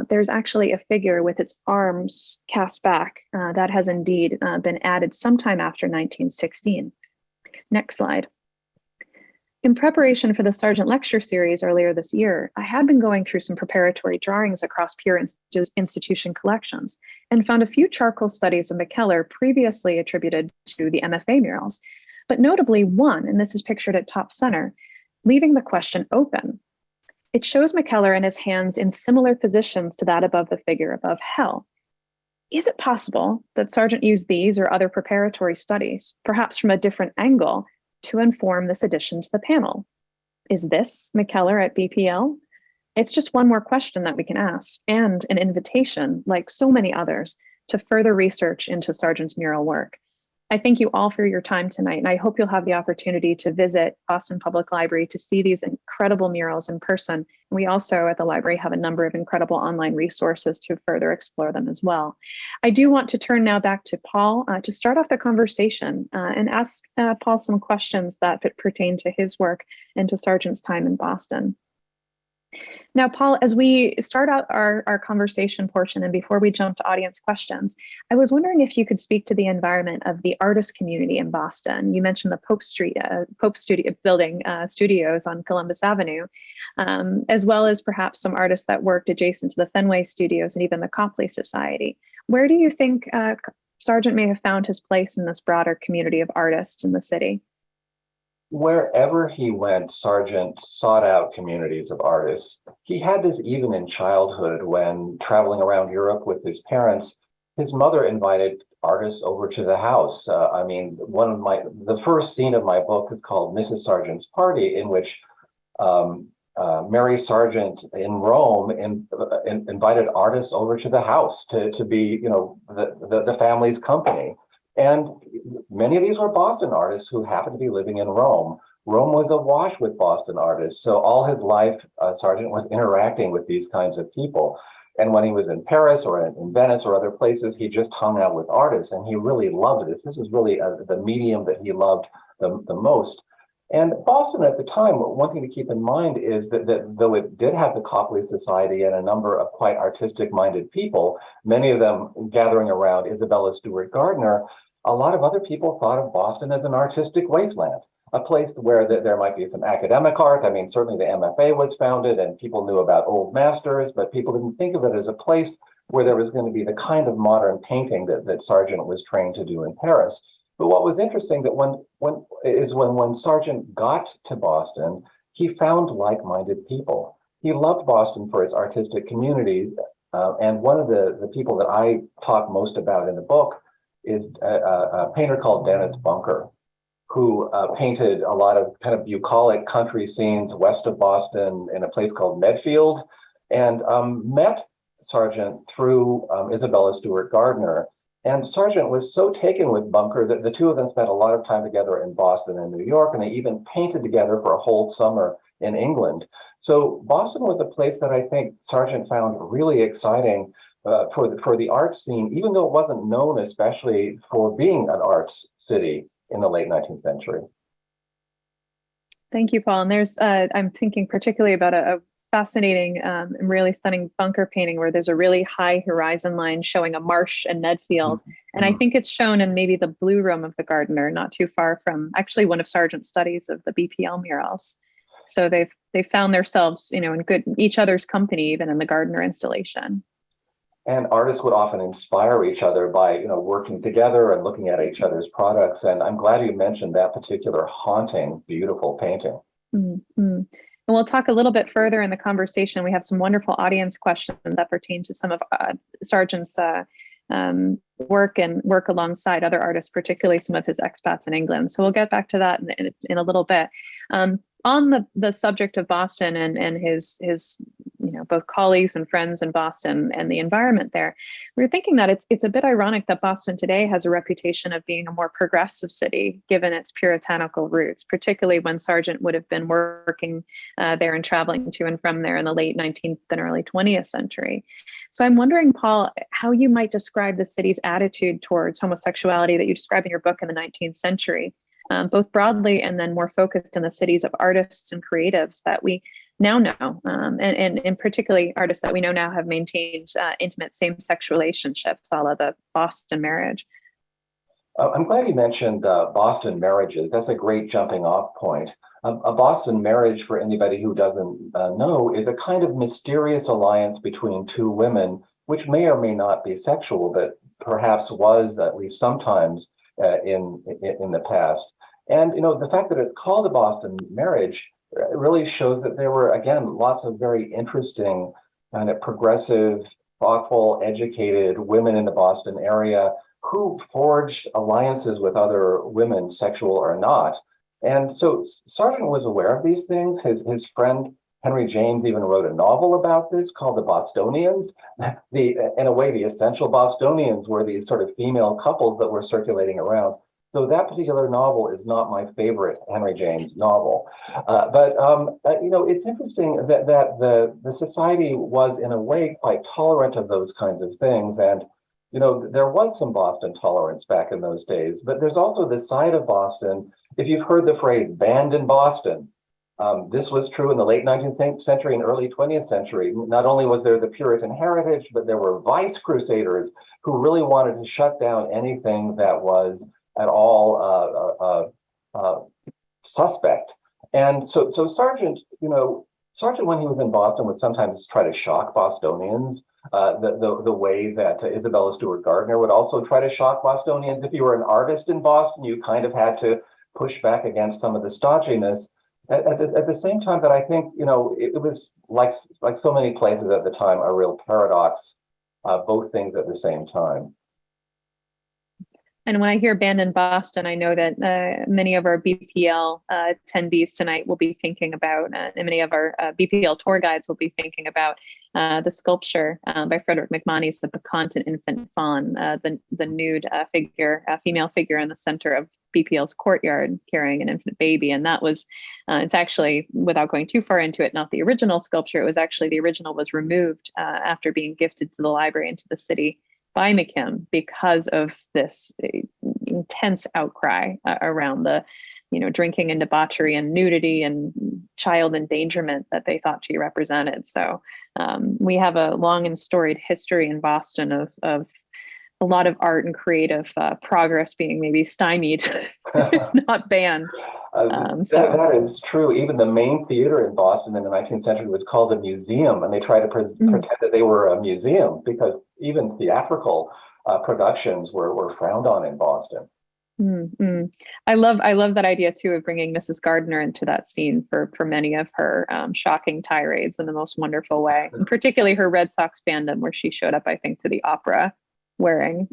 there's actually a figure with its arms cast back that has indeed been added sometime after 1916. Next slide. In preparation for the Sargent lecture series earlier this year, I had been going through some preparatory drawings across Peer Institution collections and found a few charcoal studies of McKellar previously attributed to the MFA murals, but notably one, and this is pictured at top center, leaving the question open. It shows McKellar and his hands in similar positions to that above the figure above hell. Is it possible that Sargent used these or other preparatory studies, perhaps from a different angle, to inform this addition to the panel? Is this McKellar at BPL? It's just one more question that we can ask, and an invitation, like so many others, to further research into Sargent's mural work. I thank you all for your time tonight, and I hope you'll have the opportunity to visit Boston Public Library to see these incredible murals in person. We also at the library have a number of incredible online resources to further explore them as well. I do want to turn now back to Paul to start off the conversation and ask Paul some questions that pertain to his work and to Sargent's time in Boston. Now, Paul, as we start out our conversation portion and before we jump to audience questions, I was wondering if you could speak to the environment of the artist community in Boston. You mentioned the Pope Studio building studios on Columbus Avenue, as well as perhaps some artists that worked adjacent to the Fenway Studios and even the Copley Society. Where do you think Sargent may have found his place in this broader community of artists in the city? Wherever he went, Sargent sought out communities of artists. He had this even in childhood when traveling around Europe with his parents. His mother invited artists over to the house. I mean, the first scene of my book is called Mrs. Sargent's Party, in which Mary Sargent in Rome invited artists over to the house to be, the family's company. And many of these were Boston artists who happened to be living in Rome. Rome was awash with Boston artists. So all his life, Sargent was interacting with these kinds of people. And when he was in Paris or in Venice or other places, he just hung out with artists, and he really loved this. This was really the medium that he loved the most. And Boston at the time, one thing to keep in mind is that though it did have the Copley Society and a number of quite artistic-minded people, many of them gathering around Isabella Stewart Gardner, a lot of other people thought of Boston as an artistic wasteland, a place where there might be some academic art. I mean, certainly the MFA was founded and people knew about old masters, but people didn't think of it as a place where there was going to be the kind of modern painting that Sargent was trained to do in Paris. But what was interesting that when Sargent got to Boston, he found like-minded people. He loved Boston for its artistic community, and one of the people that I talk most about in the book is a painter called Dennis Bunker, who painted a lot of kind of bucolic country scenes west of Boston in a place called Medfield, and met Sargent through Isabella Stewart Gardner. And Sargent was so taken with Bunker that the two of them spent a lot of time together in Boston and New York, and they even painted together for a whole summer in England. So Boston was a place that I think Sargent found really exciting for the art scene, even though it wasn't known especially for being an arts city in the late 19th century. Thank you, Paul. And there's, I'm thinking particularly about a fascinating and really stunning Bunker painting where there's a really high horizon line showing a marsh and Medfield. And I think it's shown in maybe the blue room of the Gardner, not too far from actually one of Sargent's studies of the BPL murals. So they've found themselves, in each other's company, even in the Gardner installation. And artists would often inspire each other by, working together and looking at each other's products. And I'm glad you mentioned that particular haunting, beautiful painting. Mm-hmm. And we'll talk a little bit further in the conversation. We have some wonderful audience questions that pertain to some of Sargent's work and work alongside other artists, particularly some of his expats in England. So we'll get back to that in a little bit. On the subject of Boston and his both colleagues and friends in Boston and the environment there, we were thinking that it's a bit ironic that Boston today has a reputation of being a more progressive city, given its puritanical roots, particularly when Sargent would have been working there and traveling to and from there in the late 19th and early 20th century. So I'm wondering, Paul, how you might describe the city's attitude towards homosexuality that you describe in your book in the 19th century. Both broadly and then more focused in the cities of artists and creatives that we now know, and particularly artists that we know now have maintained intimate same-sex relationships, a la the Boston marriage. I'm glad you mentioned Boston marriages. That's a great jumping off point. A Boston marriage, for anybody who doesn't know, is a kind of mysterious alliance between two women, which may or may not be sexual, but perhaps was at least sometimes in the past. And, the fact that it's called a Boston marriage really shows that there were, again, lots of very interesting, kind of progressive, thoughtful, educated women in the Boston area who forged alliances with other women, sexual or not. And so Sargent was aware of these things. His friend Henry James even wrote a novel about this called The Bostonians. In a way, the essential Bostonians were these sort of female couples that were circulating around. So that particular novel is not my favorite Henry James novel. But it's interesting that the society was, in a way, quite tolerant of those kinds of things. And, there was some Boston tolerance back in those days. But there's also this side of Boston, if you've heard the phrase banned in Boston, this was true in the late 19th century and early 20th century. Not only was there the Puritan heritage, but there were vice crusaders who really wanted to shut down anything that was at all suspect. And so Sargent, when he was in Boston, would sometimes try to shock Bostonians. the way that Isabella Stewart Gardner would also try to shock Bostonians. If you were an artist in Boston, you kind of had to push back against some of the stodginess. At the same time, that I think, it was like so many places at the time, a real paradox, both things at the same time. And when I hear banned in Boston, I know that many of our BPL attendees tonight will be thinking about, and many of our BPL tour guides will be thinking about the sculpture by Frederick McMonnies, the Piquant Infant Fawn, the nude figure, female figure in the center of BPL's courtyard carrying an infant baby. And that was, it's actually, without going too far into it, not the original sculpture. It was actually, the original was removed after being gifted to the library and to the city by McKim because of this intense outcry around the, drinking and debauchery and nudity and child endangerment that they thought she represented. So we have a long and storied history in Boston of a lot of art and creative progress being maybe stymied, not banned. That is true. Even the main theater in Boston in the 19th century was called a museum, and they tried to pretend that they were a museum because even theatrical productions were frowned on in Boston. I love that idea too of bringing Mrs. Gardner into that scene for many of her shocking tirades in the most wonderful way, and particularly her Red Sox fandom, where she showed up, I think, to the opera wearing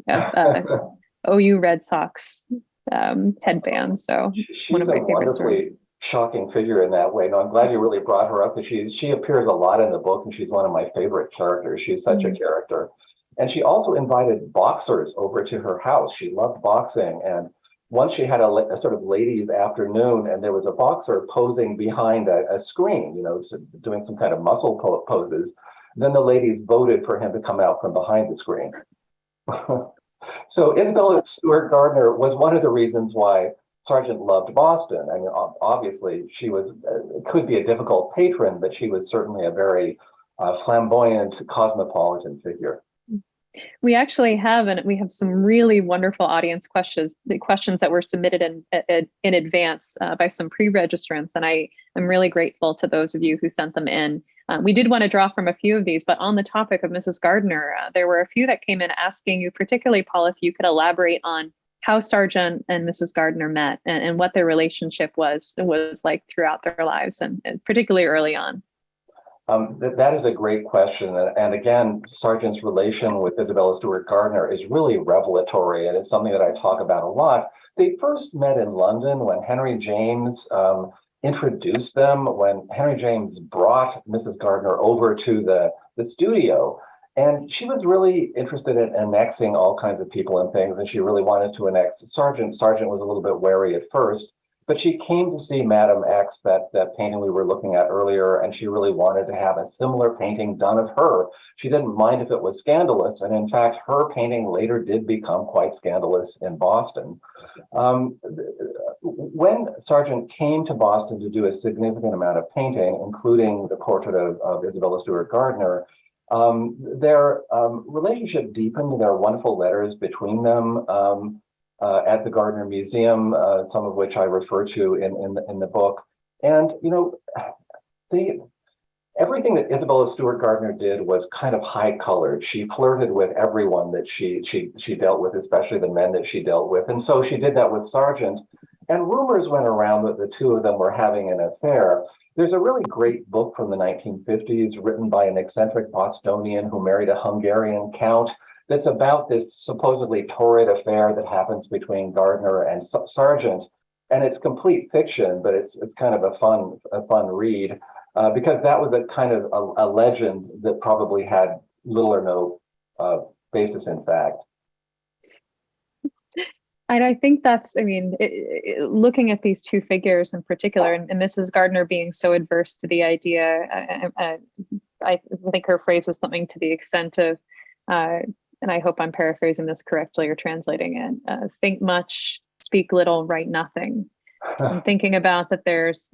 OU Red Sox headband. So She's one of my a favorite wonderfully stories. shocking figure in that way. No, I'm glad you really brought her up because she appears a lot in the book, and she's one of my favorite characters. She's such a character. And she also invited boxers over to her house. She loved boxing. And once she had a sort of ladies' afternoon, and there was a boxer posing behind a screen, doing some kind of muscle poses. Then the ladies voted for him to come out from behind the screen. So Isabella Stewart Gardner was one of the reasons why Sargent loved Boston. I mean, obviously, she could be a difficult patron, but she was certainly a very flamboyant, cosmopolitan figure. We actually have, and we have some really wonderful audience questions, the questions that were submitted in advance by some pre-registrants, and I am really grateful to those of you who sent them in. We did want to draw from a few of these, but on the topic of Mrs. Gardner, there were a few that came in asking you, particularly Paul, if you could elaborate on how Sargent and Mrs. Gardner met and what their relationship was like throughout their lives, and particularly early on. That is a great question. And again, Sargent's relation with Isabella Stewart Gardner is really revelatory, and it's something that I talk about a lot. They first met in London when Henry James introduced them, when Henry James brought Mrs. Gardner over to the studio. And she was really interested in annexing all kinds of people and things, and she really wanted to annex Sargent. Sargent was a little bit wary at first, but she came to see Madame X, that painting we were looking at earlier, and she really wanted to have a similar painting done of her. She didn't mind if it was scandalous, and in fact, her painting later did become quite scandalous in Boston. When Sargent came to Boston to do a significant amount of painting, including the portrait of Isabella Stewart Gardner, their relationship deepened. There are wonderful letters between them at the Gardner Museum, some of which I refer to in the book. And everything that Isabella Stewart Gardner did was kind of high-colored. She flirted with everyone that she dealt with, especially the men that she dealt with. And so she did that with Sargent. And rumors went around that the two of them were having an affair. There's a really great book from the 1950s written by an eccentric Bostonian who married a Hungarian count that's about this supposedly torrid affair that happens between Gardner and Sargent. And it's complete fiction, but it's kind of a fun read because that was a kind of a legend that probably had little or no basis in fact. And I think that's, looking at these two figures in particular, and Mrs. Gardner being so adverse to the idea, I think her phrase was something to the extent of, and I hope I'm paraphrasing this correctly or translating it, think much, speak little, write nothing. I'm thinking about that there's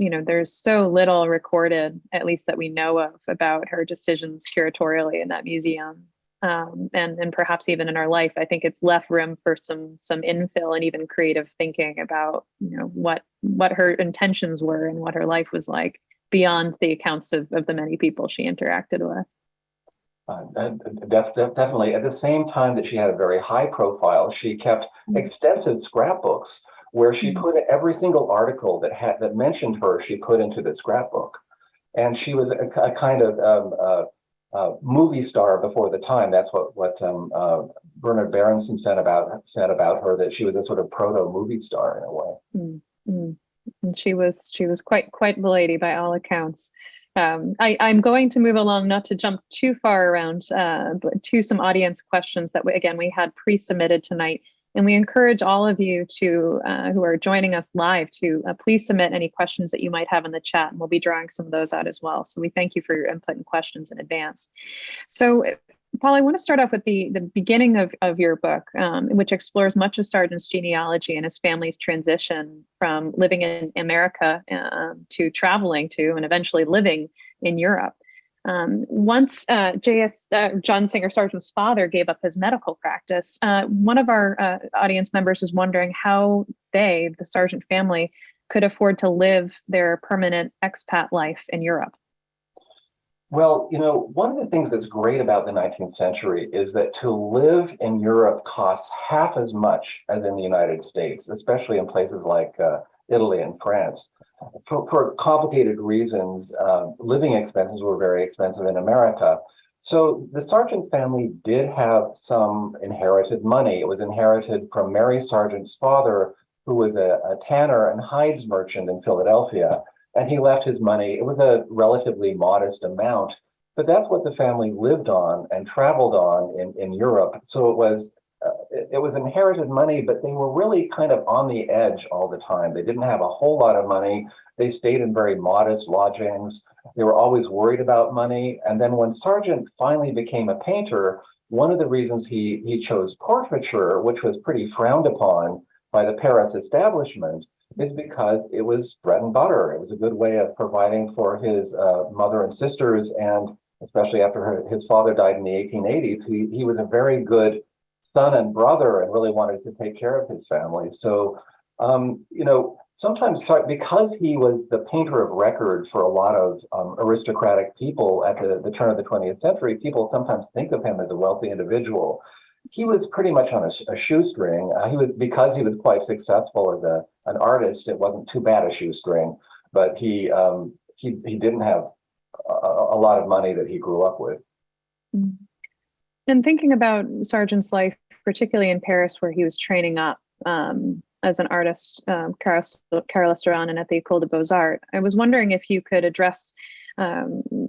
so little recorded, at least that we know of, about her decisions curatorially in that museum. And perhaps even in our life, I think it's left room for some infill and even creative thinking about what her intentions were and what her life was like beyond the accounts of the many people she interacted with. Definitely. At the same time that she had a very high profile, she kept extensive scrapbooks where she put every single article that mentioned her. She put into the scrapbook, and she was a kind of movie star before the time. That's what Bernard Berenson said about her, that she was a sort of proto movie star in a way. Mm-hmm. And she was quite the lady by all accounts. I'm going to move along, not to jump too far around, but to some audience questions that we had pre-submitted tonight. And we encourage all of you to who are joining us live to please submit any questions that you might have in the chat, and we'll be drawing some of those out as well. So we thank you for your input and questions in advance. So Paul, I want to start off with the beginning of your book, which explores much of Sargent's genealogy and his family's transition from living in America to traveling to and eventually living in Europe. Once John Singer Sargent's father gave up his medical practice, one of our audience members is wondering how the Sargent family, could afford to live their permanent expat life in Europe. Well, one of the things that's great about the 19th century is that to live in Europe costs half as much as in the United States, especially in places like Italy and France. For complicated reasons, living expenses were very expensive in America. So the Sargent family did have some inherited money. It was inherited from Mary Sargent's father, who was a tanner and hides merchant in Philadelphia. And he left his money. It was a relatively modest amount, but that's what the family lived on and traveled on in Europe. So it was inherited money, but they were really kind of on the edge all the time. They didn't have a whole lot of money. They stayed in very modest lodgings. They were always worried about money. And then when Sargent finally became a painter, one of the reasons he chose portraiture, which was pretty frowned upon by the Paris establishment, is because it was bread and butter. It was a good way of providing for his mother and sisters, and especially after his father died in the 1880s, he was a very good son and brother and really wanted to take care of his family. So, sometimes because he was the painter of record for a lot of aristocratic people at the turn of the 20th century, people sometimes think of him as a wealthy individual. He was pretty much on a shoestring. Because he was quite successful as an artist. It wasn't too bad a shoestring, but he didn't have a lot of money that he grew up with. And thinking about Sargent's life, particularly in Paris, where he was training up as an artist, carolist around and at the École des Beaux-Arts, I was wondering if you could address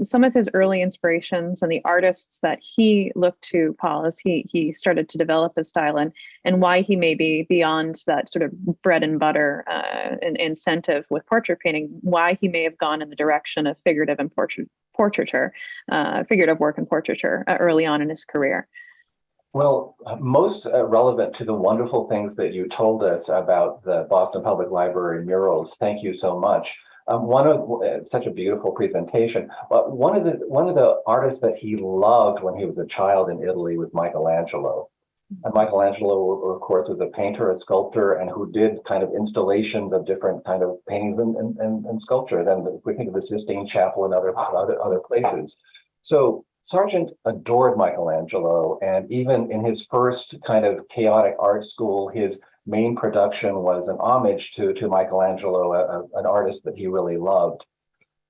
some of his early inspirations and the artists that he looked to, Paul, as he started to develop his style, and why he may be beyond that sort of bread and butter incentive with portrait painting, why he may have gone in the direction of figurative and portraiture, figurative work and portraiture early on in his career. Well, most relevant to the wonderful things that you told us about the Boston Public Library murals. Thank you so much. Such a beautiful presentation. But one of the artists that he loved when he was a child in Italy was Michelangelo. And Michelangelo, of course, was a painter, a sculptor, and who did kind of installations of different kind of paintings and sculpture. Then we think of the Sistine Chapel and other places. So Sargent adored Michelangelo, and even in his first kind of chaotic art school, his main production was an homage to Michelangelo, an artist that he really loved.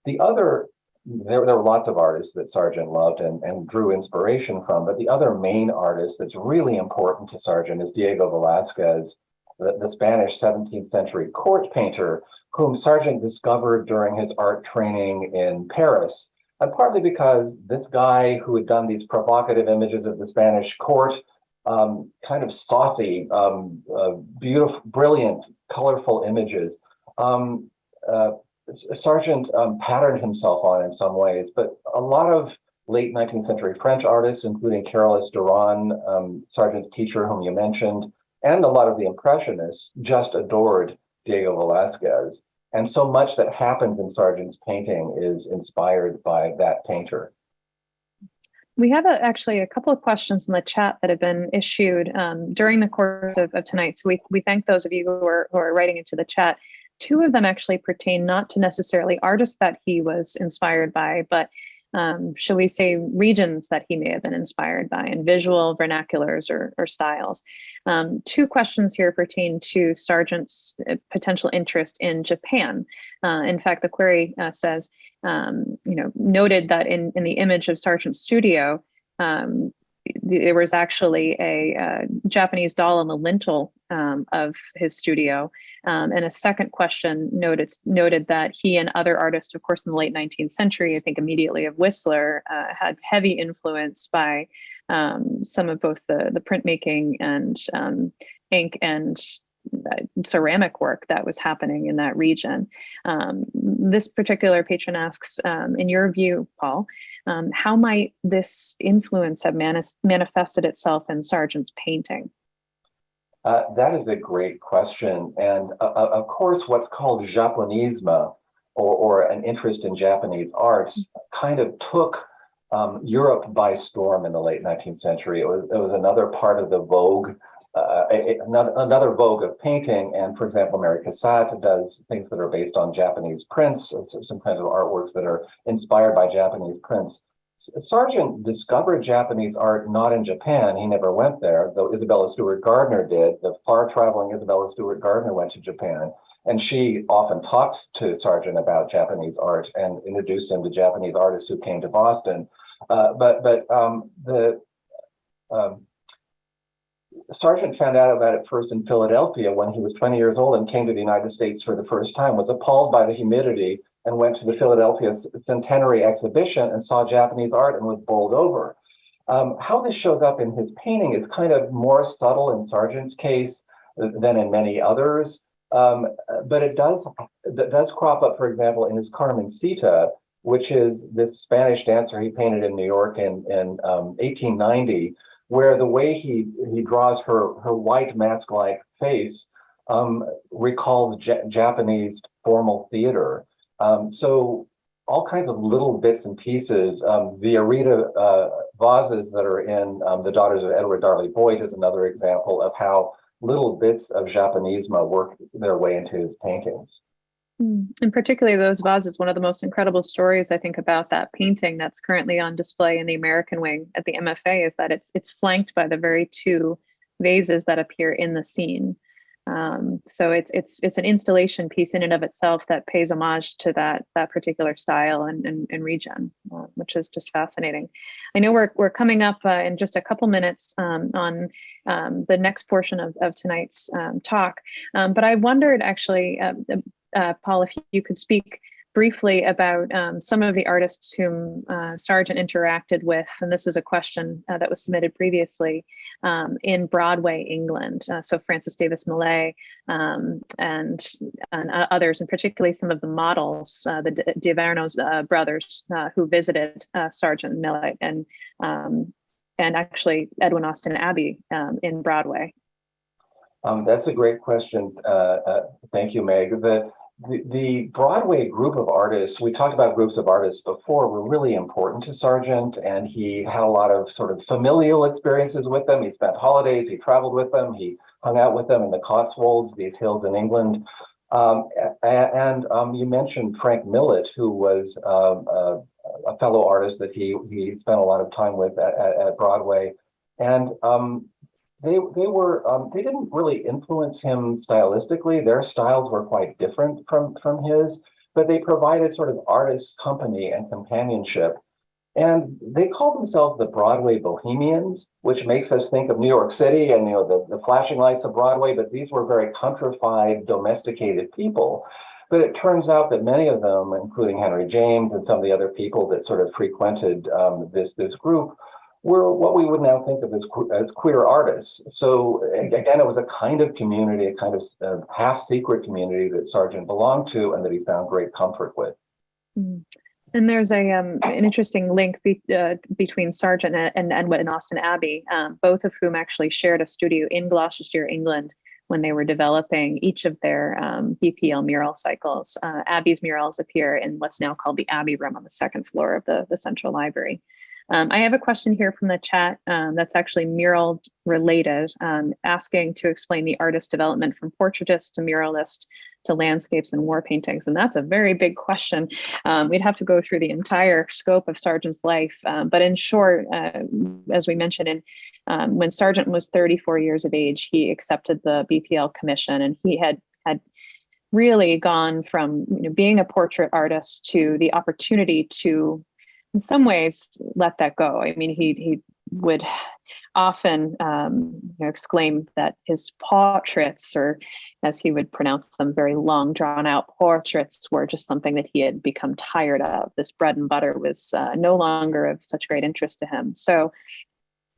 There were lots of artists that Sargent loved and drew inspiration from, but the other main artist that's really important to Sargent is Diego Velázquez, the Spanish 17th century court painter, whom Sargent discovered during his art training in Paris. And partly because this guy who had done these provocative images of the Spanish court, kind of saucy, beautiful, brilliant, colorful images, Sargent patterned himself on in some ways, but a lot of late 19th century French artists, including Carolus Duran, Sargent's teacher whom you mentioned, and a lot of the Impressionists just adored Diego Velázquez. And so much that happens in Sargent's painting is inspired by that painter. We have actually a couple of questions in the chat that have been issued during the course of tonight. So we thank those of you who are writing into the chat. Two of them actually pertain not to necessarily artists that he was inspired by, but shall we say, regions that he may have been inspired by in visual vernaculars or styles. Two questions here pertain to Sargent's potential interest in Japan. In fact, the query says, noted that in the image of Sargent's studio, there was actually a Japanese doll on the lintel of his studio. And a second question noted that he and other artists, of course, in the late 19th century, I think immediately of Whistler, had heavy influence by some of both the printmaking and ink and ceramic work that was happening in that region. This particular patron asks, in your view, Paul, how might this influence have manifested itself in Sargent's painting? That is a great question. And of course, what's called Japonisme, or an interest in Japanese arts, kind of took Europe by storm in the late 19th century. It was another part of the vogue, another vogue of painting. And for example, Mary Cassatt does things that are based on Japanese prints, some kinds of artworks that are inspired by Japanese prints. Sargent discovered Japanese art not in Japan. He never went there, though Isabella Stewart Gardner did. The far-traveling Isabella Stewart Gardner went to Japan, and she often talked to Sargent about Japanese art and introduced him to Japanese artists who came to Boston. Sargent found out about it first in Philadelphia when he was 20 years old and came to the United States for the first time, was appalled by the humidity, and went to the Philadelphia Centenary exhibition and saw Japanese art and was bowled over. How this shows up in his painting is kind of more subtle in Sargent's case than in many others, but it does crop up, for example, in his Carmencita, which is this Spanish dancer he painted in New York in 1890, where the way he draws her white mask-like face recalls Japanese formal theater. So all kinds of little bits and pieces. The Arita vases that are in The Daughters of Edward Darley Boyd is another example of how little bits of Japanisme work their way into his paintings. And particularly those vases, one of the most incredible stories I think about that painting that's currently on display in the American wing at the MFA is that it's flanked by the very two vases that appear in the scene. So it's an installation piece in and of itself that pays homage to that particular style and region, which is just fascinating. I know we're coming up in just a couple minutes on the next portion of tonight's talk, but I wondered actually, Paul, if you could speak briefly about some of the artists whom Sargent interacted with, and this is a question that was submitted previously, in Broadway, England. So Francis Davis Millay and others, and particularly some of the models, the D'Averno's brothers who visited Sargent, Millay, and actually Edwin Austin Abbey in Broadway. That's a great question. Thank you, Meg. The Broadway group of artists, we talked about groups of artists before, were really important to Sargent, and he had a lot of sort of familial experiences with them. He spent holidays, he traveled with them, he hung out with them in the Cotswolds, these hills in England. You mentioned Frank Millet, who was a fellow artist that he spent a lot of time with at Broadway. And they didn't really influence him stylistically. Their styles were quite different from his, but they provided sort of artist company and companionship. And they called themselves the Broadway Bohemians, which makes us think of New York City and the flashing lights of Broadway, but these were very countrified, domesticated people. But it turns out that many of them, including Henry James and some of the other people that sort of frequented this group, were what we would now think of as queer artists. So again, it was a kind of community, a kind of half-secret community that Sargent belonged to and that he found great comfort with. And there's an interesting link between Sargent and Edwin and Austin Abbey, both of whom actually shared a studio in Gloucestershire, England, when they were developing each of their BPL mural cycles. Abbey's murals appear in what's now called the Abbey Room on the second floor of the Central Library. I have a question here from the chat that's actually mural related, asking to explain the artist development from portraitist to muralist to landscapes and war paintings. And that's a very big question. We'd have to go through the entire scope of Sargent's life. But in short, as we mentioned, when Sargent was 34 years of age, he accepted the BPL commission, and he had really gone from being a portrait artist to the opportunity to, in some ways, let that go. I mean, he would often exclaim that his portraits, or as he would pronounce them, very long, drawn-out portraits, were just something that he had become tired of. This bread and butter was no longer of such great interest to him. So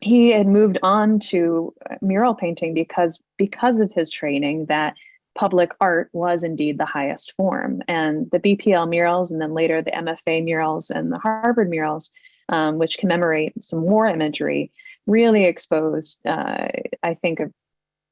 he had moved on to mural painting because of his training that public art was indeed the highest form. And the BPL murals, and then later the MFA murals and the Harvard murals, which commemorate some war imagery, really exposed, I think, a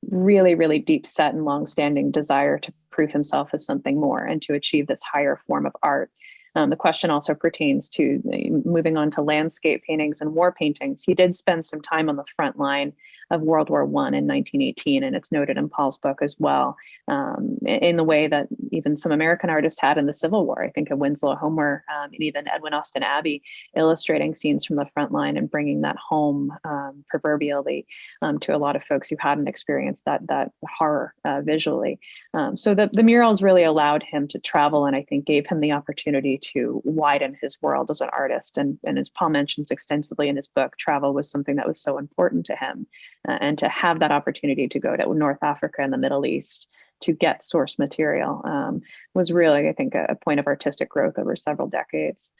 really, really deep set and longstanding desire to prove himself as something more and to achieve this higher form of art. The question also pertains to moving on to landscape paintings and war paintings. He did spend some time on the front line of World War I in 1918, and it's noted in Paul's book as well, in the way that even some American artists had in the Civil War. I think of Winslow Homer and even Edwin Austin Abbey illustrating scenes from the front line and bringing that home proverbially to a lot of folks who hadn't experienced that horror visually. So the murals really allowed him to travel, and I think gave him the opportunity to widen his world as an artist. And as Paul mentions extensively in his book, travel was something that was so important to him. And to have that opportunity to go to North Africa and the Middle East to get source material was really, I think, a point of artistic growth over several decades.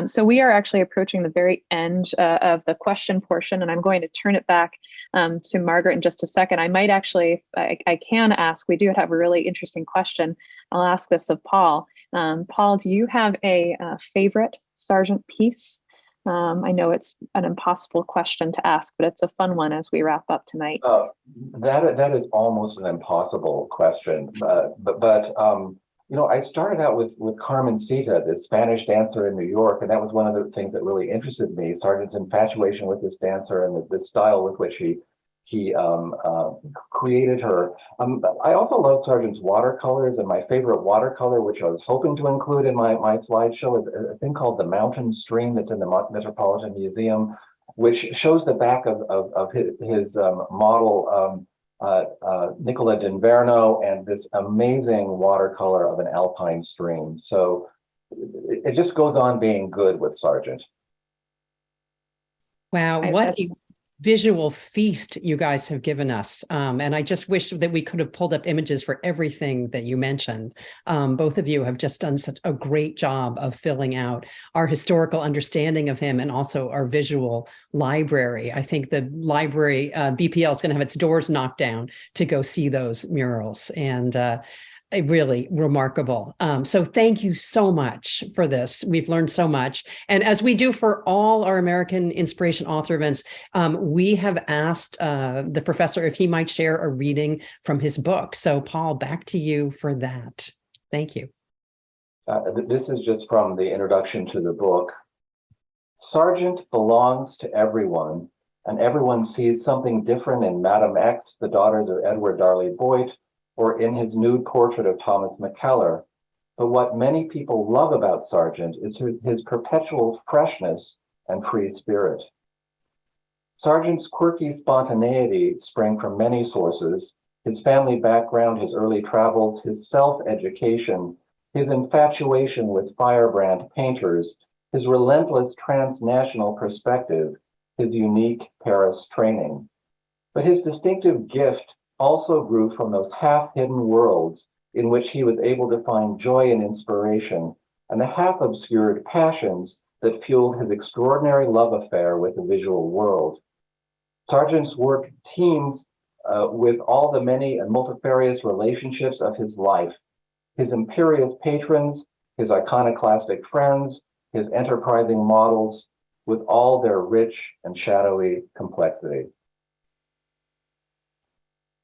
So we are actually approaching the very end of the question portion, and I'm going to turn it back to Margaret in just a second. I might actually, I can ask, we do have a really interesting question. I'll ask this of Paul. Paul, do you have a favorite Sargent piece? I know it's an impossible question to ask, but it's a fun one as we wrap up tonight. That is almost an impossible question. I started out with Carmencita, the Spanish dancer in New York, and that was one of the things that really interested me. Sargent's infatuation with this dancer and the style with which he created her. I also love Sargent's watercolors, and my favorite watercolor, which I was hoping to include in my slideshow, is a thing called the Mountain Stream that's in the Metropolitan Museum, which shows the back of his model, Nicola d'Inverno, and this amazing watercolor of an alpine stream. So it just goes on being good with Sargent. Wow, what a visual feast you guys have given us. And I just wish that we could have pulled up images for everything that you mentioned. Both of you have just done such a great job of filling out our historical understanding of him and also our visual library. I think the library, BPL, is going to have its doors knocked down to go see those murals. And really remarkable. So thank you so much for this. We've learned so much. And as we do for all our American Inspiration author events, we have asked the professor if he might share a reading from his book. So Paul, back to you for that. Thank you. This is just from the introduction to the book. Sargent belongs to everyone, and everyone sees something different in Madame X, the daughters of Edward Darley Boyd, or in his nude portrait of Thomas McKellar. But what many people love about Sargent is his perpetual freshness and free spirit. Sargent's quirky spontaneity sprang from many sources: his family background, his early travels, his self-education, his infatuation with firebrand painters, his relentless transnational perspective, his unique Paris training. But his distinctive gift also grew from those half-hidden worlds in which he was able to find joy and inspiration, and the half-obscured passions that fueled his extraordinary love affair with the visual world. Sargent's work teems with all the many and multifarious relationships of his life: his imperious patrons, his iconoclastic friends, his enterprising models, with all their rich and shadowy complexity.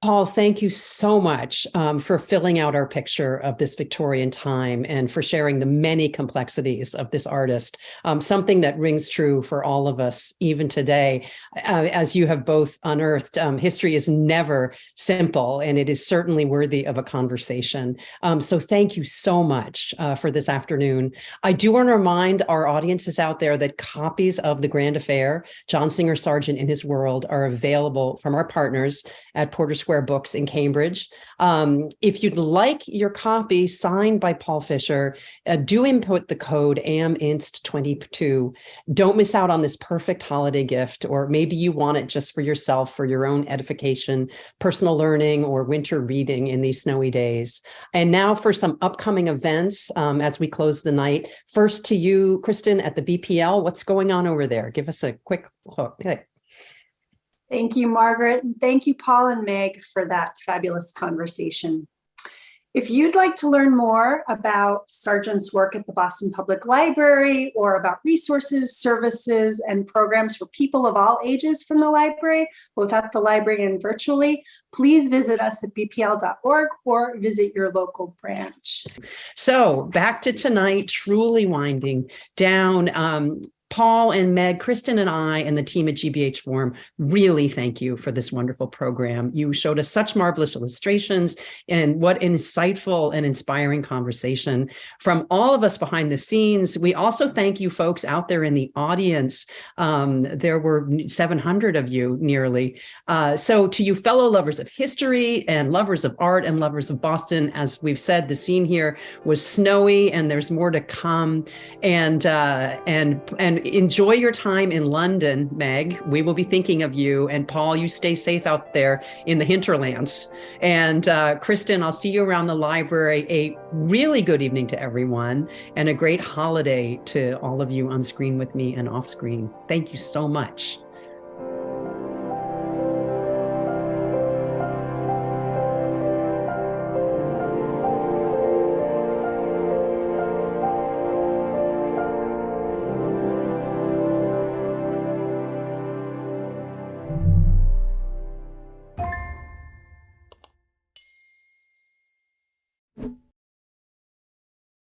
Paul, thank you so much for filling out our picture of this Victorian time and for sharing the many complexities of this artist, something that rings true for all of us even today. As you have both unearthed, history is never simple, and it is certainly worthy of a conversation. So thank you so much for this afternoon. I do want to remind our audiences out there that copies of The Grand Affair, John Singer Sargent in His World, are available from our partners at Porter Square Books in Cambridge. If you'd like your copy signed by Paul Fisher, do input the code AMINST22. Don't miss out on this perfect holiday gift, or maybe you want it just for yourself, for your own edification, personal learning, or winter reading in these snowy days. And now for some upcoming events as we close the night. First to you, Kristen, at the BPL. What's going on over there? Give us a quick look. Thank you, Margaret. And thank you, Paul and Meg, for that fabulous conversation. If you'd like to learn more about Sargent's work at the Boston Public Library, or about resources, services, and programs for people of all ages from the library, both at the library and virtually, please visit us at bpl.org or visit your local branch. So back to tonight, truly winding down. Paul and Meg, Kristen and I and the team at GBH Forum really thank you for this wonderful program. You showed us such marvelous illustrations, and what insightful and inspiring conversation from all of us behind the scenes. We also thank you folks out there in the audience. There were 700 of you nearly. So to you fellow lovers of history and lovers of art and lovers of Boston, as we've said, the scene here was snowy and there's more to come. And enjoy your time in London, Meg. We will be thinking of you. And Paul, you stay safe out there in the hinterlands. And Kristen, I'll see you around the library. A really good evening to everyone, and a great holiday to all of you on screen with me and off screen. Thank you so much.